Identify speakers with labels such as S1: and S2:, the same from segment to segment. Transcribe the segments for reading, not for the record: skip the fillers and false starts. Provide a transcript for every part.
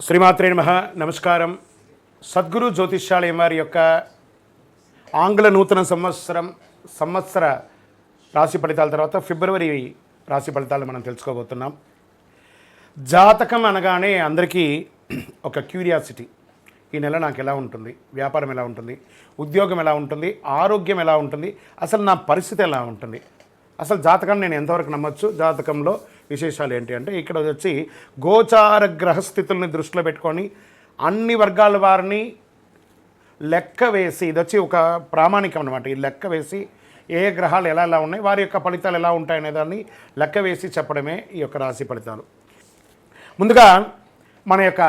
S1: శ్రీమాత్రే నమః. నమస్కారం. సద్గురు జ్యోతిష్యాలయం వారి యొక్క ఆంగ్ల నూతన సంవత్సర రాశి ఫలితాల తర్వాత ఫిబ్రవరి రాశి ఫలితాలు మనం తెలుసుకోబోతున్నాం. జాతకం అనగానే అందరికీ ఒక క్యూరియాసిటీ. ఈ నెల నాకు ఎలా ఉంటుంది, వ్యాపారం ఎలా ఉంటుంది, ఉద్యోగం ఎలా ఉంటుంది, ఆరోగ్యం ఎలా ఉంటుంది, అసలు నా పరిస్థితి ఎలా ఉంటుంది, అసలు జాతకాన్ని నేను ఎంతవరకు నమ్మొచ్చు, జాతకంలో విశేషాలు ఏంటి అంటే ఇక్కడ వచ్చి గోచార గ్రహస్థితుల్ని దృష్టిలో పెట్టుకొని అన్ని వర్గాల వారిని లెక్క వేసి, ఇది వచ్చి ఒక ప్రామాణికం అనమాట. ఈ లెక్క వేసి ఏ గ్రహాలు ఎలా ఎలా ఉన్నాయి, వారి యొక్క ఫలితాలు ఎలా ఉంటాయనే దాన్ని లెక్క వేసి చెప్పడమే ఈ యొక్క రాశి ఫలితాలు. ముందుగా మన యొక్క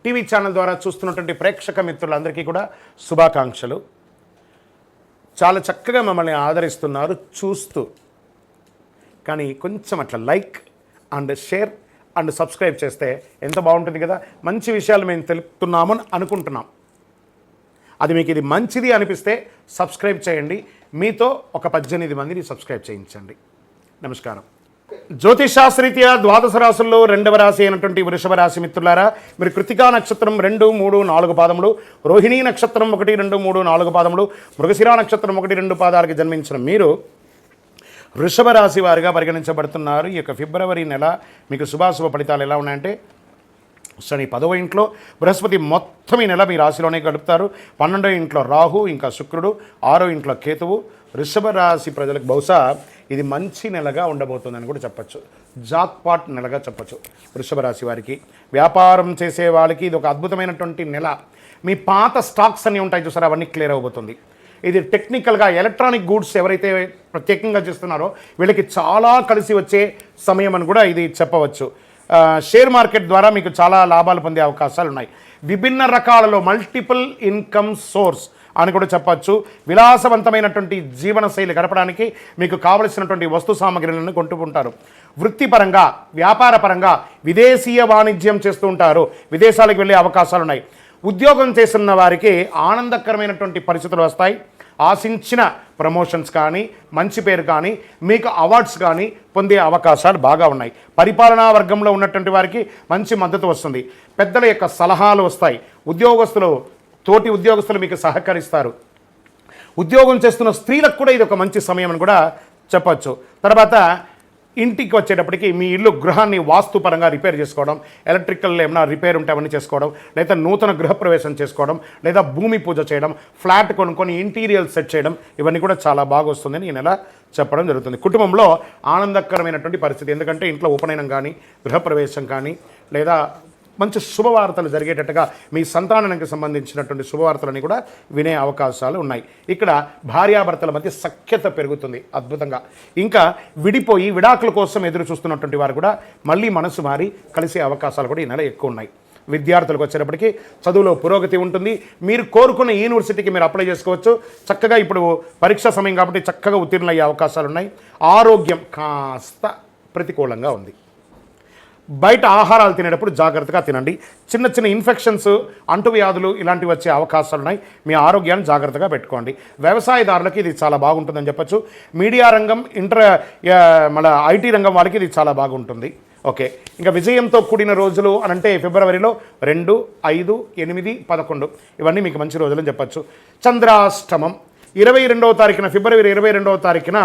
S1: టీవీ ఛానల్ ద్వారా చూస్తున్నటువంటి ప్రేక్షక మిత్రులందరికీ కూడా శుభాకాంక్షలు. చాలా చక్కగా మమ్మల్ని ఆదరిస్తున్నారు చూస్తూ. కానీ కొంచెం అట్లా like and share and subscribe చేస్తే ఎంత బాగుంటుంది కదా. మంచి విషయాలు మేము తెలుపుతున్నామని అనుకుంటున్నాం. అది మీకు ఇది మంచిది అనిపిస్తే సబ్స్క్రైబ్ చేయండి. మీతో ఒక 18 మందిని సబ్స్క్రైబ్ చేయించండి. నమస్కారం. జ్యోతిషాస్త్రరీత్యా ద్వాదశ రాశుల్లో 2వ రాశి అయినటువంటి వృషభ రాశి మిత్రులారా, మీరు కృతికా నక్షత్రం 2, 3, 4 పాదములు, రోహిణీ నక్షత్రం 1, 2, 3, 4 పాదములు, మృగశిరా నక్షత్రం 1, 2 పాదాలకి జన్మించిన మీరు వృషభ రాశి వారిగా పరిగణించబడుతున్నారు. ఈ యొక్క ఫిబ్రవరి నెల మీకు శుభాశుభ ఫలితాలు ఎలా ఉన్నాయంటే, శని 10వ ఇంట్లో, బృహస్పతి మొత్తం ఈ నెల మీ రాశిలోనే గడుపుతారు. 12వ ఇంట్లో రాహు, ఇంకా శుక్రుడు, 6వ ఇంట్లో కేతువు. వృషభ రాశి ప్రజలకు బహుశా ఇది మంచి నెలగా ఉండబోతుందని కూడా చెప్పచ్చు. జాక్పాట్ నెలగా చెప్పచ్చు. వృషభ రాశి వారికి, వ్యాపారం చేసే వాళ్ళకి ఇది ఒక అద్భుతమైనటువంటి నెల. మీ పాత స్టాక్స్ అన్నీ ఉంటాయి చూసారా, అవన్నీ క్లియర్ అవబోతుంది. ఇది టెక్నికల్గా ఎలక్ట్రానిక్ గూడ్స్ ఎవరైతే ప్రత్యేకంగా చేస్తున్నారో వీళ్ళకి చాలా కలిసి వచ్చే సమయం అని కూడా ఇది చెప్పవచ్చు. షేర్ మార్కెట్ ద్వారా మీకు చాలా లాభాలు పొందే అవకాశాలు ఉన్నాయి. విభిన్న రకాలలో మల్టిపుల్ ఇన్కమ్ సోర్స్ అని కూడా చెప్పచ్చు. విలాసవంతమైనటువంటి జీవనశైలి గడపడానికి మీకు కావలసినటువంటి వస్తు సామగ్రిలను కొంటూ ఉంటారు. వృత్తిపరంగా, వ్యాపారపరంగా విదేశీయ వాణిజ్యం చేస్తూ ఉంటారు. విదేశాలకు వెళ్ళే అవకాశాలు ఉన్నాయి. ఉద్యోగం చేస్తున్న వారికి ఆనందకరమైనటువంటి పరిస్థితులు వస్తాయి. ఆశించిన ప్రమోషన్స్ కానీ, మంచి పేరు కానీ, మీకు అవార్డ్స్ కానీ పొందే అవకాశాలు బాగా ఉన్నాయి. పరిపాలనా వర్గంలో ఉన్నటువంటి వారికి మంచి మద్దతు వస్తుంది. పెద్దల యొక్క సలహాలు వస్తాయి. తోటి ఉద్యోగస్తులు మీకు సహకరిస్తారు. ఉద్యోగం చేస్తున్న స్త్రీలకు కూడా ఇది ఒక మంచి సమయం అని కూడా చెప్పచ్చు. తర్వాత ఇంటికి వచ్చేటప్పటికి మీ ఇల్లు గృహాన్ని వాస్తుపరంగా రిపేర్ చేసుకోవడం, ఎలక్ట్రికల్ ఏమైనా రిపేర్ ఉంటే అవన్నీ చేసుకోవడం, లేదా నూతన గృహప్రవేశం చేసుకోవడం, లేదా భూమి పూజ చేయడం, ఫ్లాట్ కొనుక్కొని ఇంటీరియర్ సెట్ చేయడం, ఇవన్నీ కూడా చాలా బాగా వస్తుందని ఈ నెల చెప్పడం జరుగుతుంది. కుటుంబంలో ఆనందకరమైనటువంటి పరిస్థితి, ఎందుకంటే ఇంట్లో ఉపనయనం కానీ, గృహప్రవేశం కానీ, లేదా మంచి శుభవార్తలు జరిగేటట్టుగా మీ సంతానానికి సంబంధించినటువంటి శుభవార్తలని కూడా వినే అవకాశాలు ఉన్నాయి. ఇక్కడ భార్యాభర్తల మధ్య సఖ్యత పెరుగుతుంది అద్భుతంగా. ఇంకా విడిపోయి విడాకుల కోసం ఎదురు చూస్తున్నటువంటి వారు కూడా మళ్ళీ మనసు మారి కలిసే అవకాశాలు కూడా ఈ నెల ఎక్కువ ఉన్నాయి. విద్యార్థులకు వచ్చేటప్పటికి చదువులో పురోగతి ఉంటుంది. మీరు కోరుకున్న యూనివర్సిటీకి మీరు అప్లై చేసుకోవచ్చు. చక్కగా ఇప్పుడు పరీక్షా సమయం కాబట్టి చక్కగా ఉత్తీర్ణులయ్యే అవకాశాలు ఉన్నాయి. ఆరోగ్యం కాస్త ప్రతికూలంగా ఉంది. బయట ఆహారాలు తినేటప్పుడు జాగ్రత్తగా తినండి. చిన్న చిన్న ఇన్ఫెక్షన్స్, అంటువ్యాధులు ఇలాంటివి వచ్చే అవకాశాలు ఉన్నాయి. మీ ఆరోగ్యాన్ని జాగ్రత్తగా పెట్టుకోండి. వ్యవసాయదారులకి ఇది చాలా బాగుంటుందని చెప్పచ్చు. మీడియా రంగం, మళ్ళీ ఐటీ రంగం వాళ్ళకి ఇది చాలా బాగుంటుంది. ఓకే, ఇంకా విజయంతో కూడిన రోజులు అనంటే ఫిబ్రవరిలో 2, 5, 8, 11 ఇవన్నీ మీకు మంచి రోజులని చెప్పచ్చు. చంద్రాష్టమం 22వ తారీఖున, ఫిబ్రవరి 22వ తారీఖున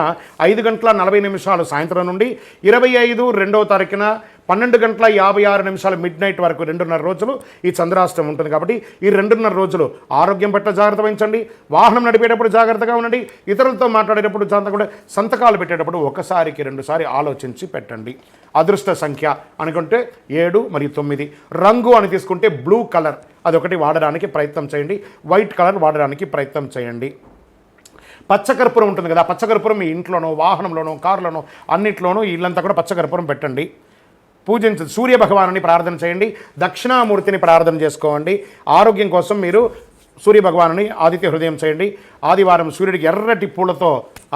S1: 5:40 సాయంత్రం నుండి 25 2వ తారీఖున 12:56 మిడ్ నైట్ వరకు 2.5 రోజులు ఈ చంద్రాష్టమం ఉంటుంది. కాబట్టి ఈ 2.5 రోజులు ఆరోగ్యం పట్ల జాగ్రత్త వహించండి. వాహనం నడిపేటప్పుడు జాగ్రత్తగా ఉండండి. ఇతరులతో మాట్లాడేటప్పుడు సంతకాలు పెట్టేటప్పుడు 1-2 సారి ఆలోచించి పెట్టండి. అదృష్ట సంఖ్య అనుకుంటే 7 మరియు 9. రంగు అని తీసుకుంటే బ్లూ కలర్ అదొకటి వాడడానికి ప్రయత్నం చేయండి. వైట్ కలర్ వాడడానికి ప్రయత్నం చేయండి. పచ్చకర్పూరం ఉంటుంది కదా, పచ్చకర్పూరం మీ ఇంట్లోనో, వాహనంలోనో, కారులోనో అన్నింటిలోనూ ఇల్లంతా కూడా పచ్చకర్పూరం పెట్టండి. పూజించండి. సూర్య భగవానుని ప్రార్థన చేయండి. దక్షిణామూర్తిని ప్రార్థన చేసుకోండి. ఆరోగ్యం కోసం మీరు సూర్య భగవానుని ఆదిత్య హృదయం చేయండి. ఆదివారం సూర్యుడికి ఎర్రటి పూలతో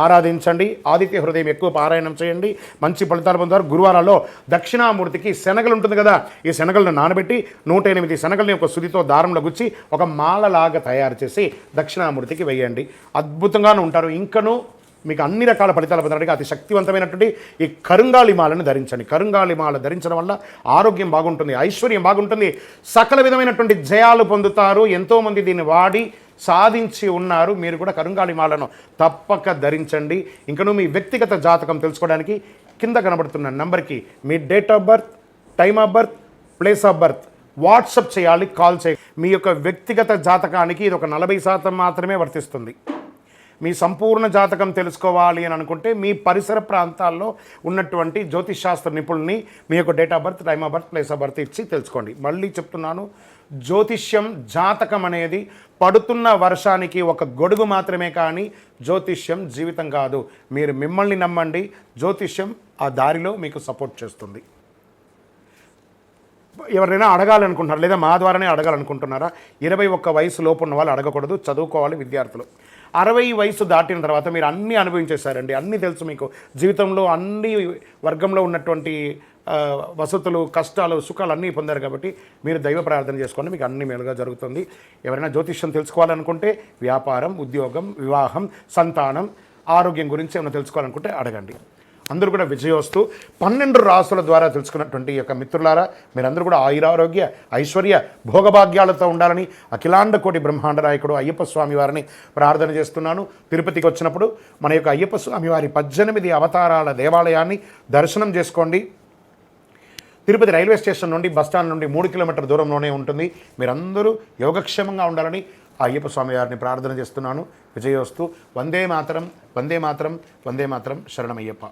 S1: ఆరాధించండి. ఆదిత్య హృదయం ఎక్కువ పారాయణం చేయండి. మంచి ఫలితాలు పొందుతారు. గురువారాల్లో దక్షిణామూర్తికి శనగలు ఉంటుంది కదా, ఈ శనగలను నానబెట్టి 108 శనగల్ని ఒక సుదితో దారంలో గుచ్చి ఒక మాలలాగా తయారు చేసి దక్షిణామూర్తికి వేయండి. అద్భుతంగానే ఉంటారు. ఇంకనూ మీకు అన్ని రకాల ఫలితాలు పొందడానికి అతి శక్తివంతమైనటువంటి ఈ కరుంగాళి మాలను ధరించండి. కరుంగాళి మాల ధరించడం వల్ల ఆరోగ్యం బాగుంటుంది, ఐశ్వర్యం బాగుంటుంది, సకల విధమైనటువంటి జయాలు పొందుతారు. ఎంతోమంది దీన్ని వాడి సాధించి ఉన్నారు. మీరు కూడా కరుంగాళి మాలను తప్పక ధరించండి. ఇంకను మీ వ్యక్తిగత జాతకం తెలుసుకోవడానికి కింద కనబడుతున్న నెంబర్కి మీ date of birth, time of birth, place of birth WhatsApp చేయాలి, కాల్ చేయాలి. మీ యొక్క వ్యక్తిగత జాతకానికి ఇది ఒక 40% మాత్రమే వర్తిస్తుంది. మీ సంపూర్ణ జాతకం తెలుసుకోవాలి అని అనుకుంటే మీ పరిసర ప్రాంతాల్లో ఉన్నటువంటి జ్యోతిష్ శాస్త్ర నిపుణుల్ని మీ యొక్క date of birth, time of birth, place of birth ఇచ్చి తెలుసుకోండి. మళ్ళీ చెప్తున్నాను, జ్యోతిష్యం జాతకం అనేది పడుతున్న వర్షానికి ఒక గొడుగు మాత్రమే, కానీ జ్యోతిష్యం జీవితం కాదు. మీరు మిమ్మల్ని నమ్మండి, జ్యోతిష్యం ఆ దారిలో మీకు సపోర్ట్ చేస్తుంది. ఎవరైనా అడగాలనుకుంటున్నారు లేదా మా ద్వారానే అడగాలనుకుంటున్నారా? 21 వయసు లోపు ఉన్న వాళ్ళు అడగకూడదు, చదువుకోవాలి విద్యార్థులు. 60 వయసు దాటిన తర్వాత మీరు అన్నీ అనుభవించేశారండి, అన్నీ తెలుసు మీకు. జీవితంలో అన్ని వర్గంలో ఉన్నటువంటి వసతులు, కష్టాలు, సుఖాలు అన్నీ పొందారు కాబట్టి మీరు దైవ ప్రార్థన చేసుకోండి, మీకు అన్ని మేలుగా జరుగుతుంది. ఎవరైనా జ్యోతిష్యం తెలుసుకోవాలనుకుంటే వ్యాపారం, ఉద్యోగం, వివాహం, సంతానం, ఆరోగ్యం గురించి ఏమైనా తెలుసుకోవాలనుకుంటే అడగండి. అందరూ కూడా విజయోస్తు. 12 రాసుల ద్వారా తెలుసుకున్నటువంటి ఈ యొక్క మిత్రులారా, మీరందరూ కూడా ఆయురారోగ్య, ఐశ్వర్య, భోగభాగ్యాలతో ఉండాలని అఖిలాండ కోటి బ్రహ్మాండ నాయకుడు అయ్యప్ప స్వామి వారిని ప్రార్థన చేస్తున్నాను. తిరుపతికి వచ్చినప్పుడు మన యొక్క అయ్యప్ప స్వామి వారి 18 అవతారాల దేవాలయాన్ని దర్శనం చేసుకోండి. తిరుపతి రైల్వే స్టేషన్ నుండి, బస్టాండ్ నుండి 3 కిలోమీటర్ల దూరంలోనే ఉంటుంది. మీరందరూ యోగక్షేమంగా ఉండాలని అయ్యప్ప స్వామి వారిని ప్రార్థన చేస్తున్నాను. విజయోస్తు. వందే మాతరం, వందే మాతరం, వందే మాతరం. శరణమయ్యప్ప.